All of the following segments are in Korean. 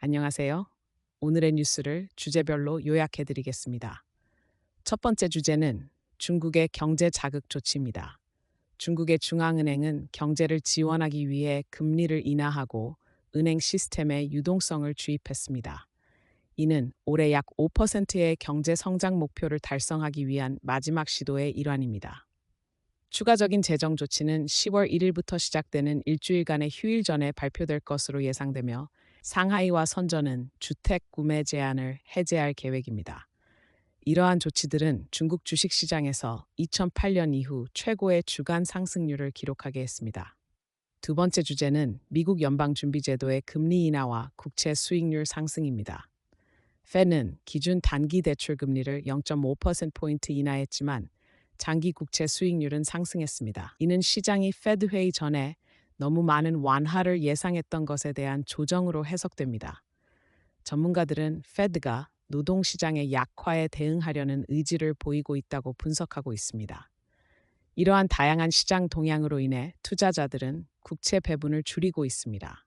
안녕하세요. 오늘의 뉴스를 주제별로 요약해 드리겠습니다. 첫 번째 주제는 중국의 경제 자극 조치입니다. 중국의 중앙은행은 경제를 지원하기 위해 금리를 인하하고 은행 시스템에 유동성을 주입했습니다. 이는 올해 약 5%의 경제 성장 목표를 달성하기 위한 마지막 시도의 일환입니다. 추가적인 재정 조치는 10월 1일부터 시작되는 일주일간의 휴일 전에 발표될 것으로 예상되며 상하이와 선전은 주택 구매 제한을 해제할 계획입니다. 이러한 조치들은 중국 주식시장에서 2008년 이후 최고의 주간 상승률을 기록하게 했습니다. 두 번째 주제는 미국 연방준비제도의 금리 인하와 국채 수익률 상승입니다. Fed는 기준 단기 대출 금리를 0.5%포인트 인하했지만 장기 국채 수익률은 상승했습니다. 이는 시장이 Fed 회의 전에 너무 많은 완화를 예상했던 것에 대한 조정으로 해석됩니다. 전문가들은 Fed가 노동시장의 약화에 대응하려는 의지를 보이고 있다고 분석하고 있습니다. 이러한 다양한 시장 동향으로 인해 투자자들은 국채 배분을 줄이고 있습니다.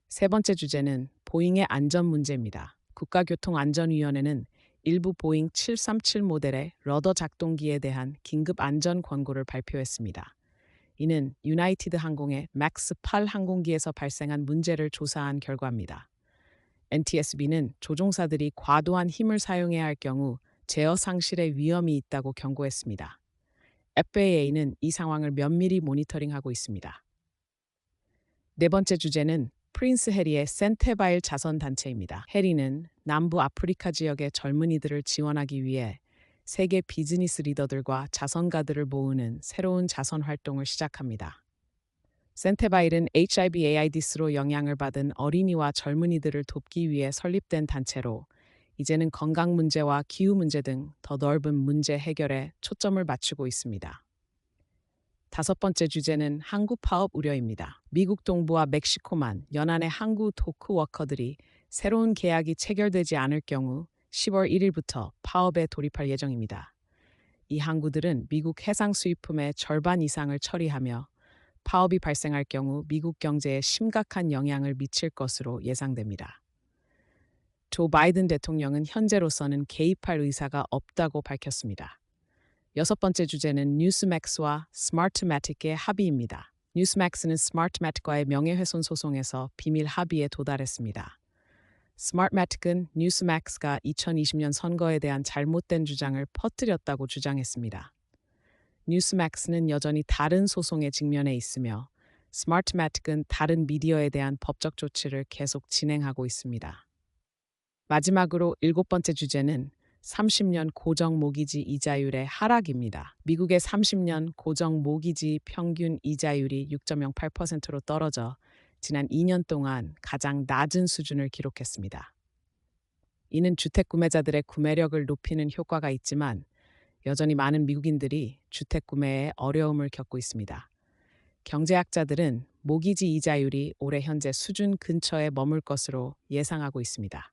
세 번째 주제는 보잉의 안전 문제입니다. 국가교통안전위원회는 일부 보잉 737 모델의 러더 작동기에 대한 긴급 안전 권고를 발표했습니다. 이는 유나이티드 항공의 맥스 8 항공기에서 발생한 문제를 조사한 결과입니다. NTSB는 조종사들이 과도한 힘을 사용해야 할 경우 제어 상실의 위험이 있다고 경고했습니다. FAA는 이 상황을 면밀히 모니터링하고 있습니다. 네 번째 주제는 프린스 해리의 센테바일 자선단체입니다. 해리는 남부 아프리카 지역의 젊은이들을 지원하기 위해 세계 비즈니스 리더들과 자선가들을 모으는 새로운 자선 활동을 시작합니다. 센테바일은 HIV/AIDS로 영향을 받은 어린이와 젊은이들을 돕기 위해 설립된 단체로 이제는 건강 문제와 기후 문제 등 더 넓은 문제 해결에 초점을 맞추고 있습니다. 다섯 번째 주제는 항구 파업 우려입니다. 미국 동부와 멕시코만 연안의 항구 도크 워커들이 새로운 계약이 체결되지 않을 경우 10월 1일부터 파업에 돌입할 예정입니다. 이 항구들은 미국 해상 수입품의 절반 이상을 처리하며 파업이 발생할 경우 미국 경제에 심각한 영향을 미칠 것으로 예상됩니다. 조 바이든 대통령은 현재로서는 개입할 의사가 없다고 밝혔습니다. 여섯 번째 주제는 뉴스맥스와 스마트매틱의 합의입니다. 뉴스맥스는 스마트매틱과의 명예훼손 소송에서 비밀 합의에 도달했습니다. 스마트매틱은 뉴스맥스가 2020년 선거에 대한 잘못된 주장을 퍼뜨렸다고 주장했습니다. 뉴스맥스는 여전히 다른 소송에 직면해 있으며 스마트매틱은 다른 미디어에 대한 법적 조치를 계속 진행하고 있습니다. 마지막으로 일곱 번째 주제는 30년 고정 모기지 이자율의 하락입니다. 미국의 30년 고정 모기지 평균 이자율이 6.08%로 떨어져 지난 2년 동안 가장 낮은 수준을 기록했습니다. 이는 주택 구매자들의 구매력을 높이는 효과가 있지만 여전히 많은 미국인들이 주택 구매에 어려움을 겪고 있습니다. 경제학자들은 모기지 이자율이 올해 현재 수준 근처에 머물 것으로 예상하고 있습니다.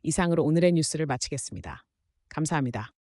이상으로 오늘의 뉴스를 마치겠습니다. 감사합니다.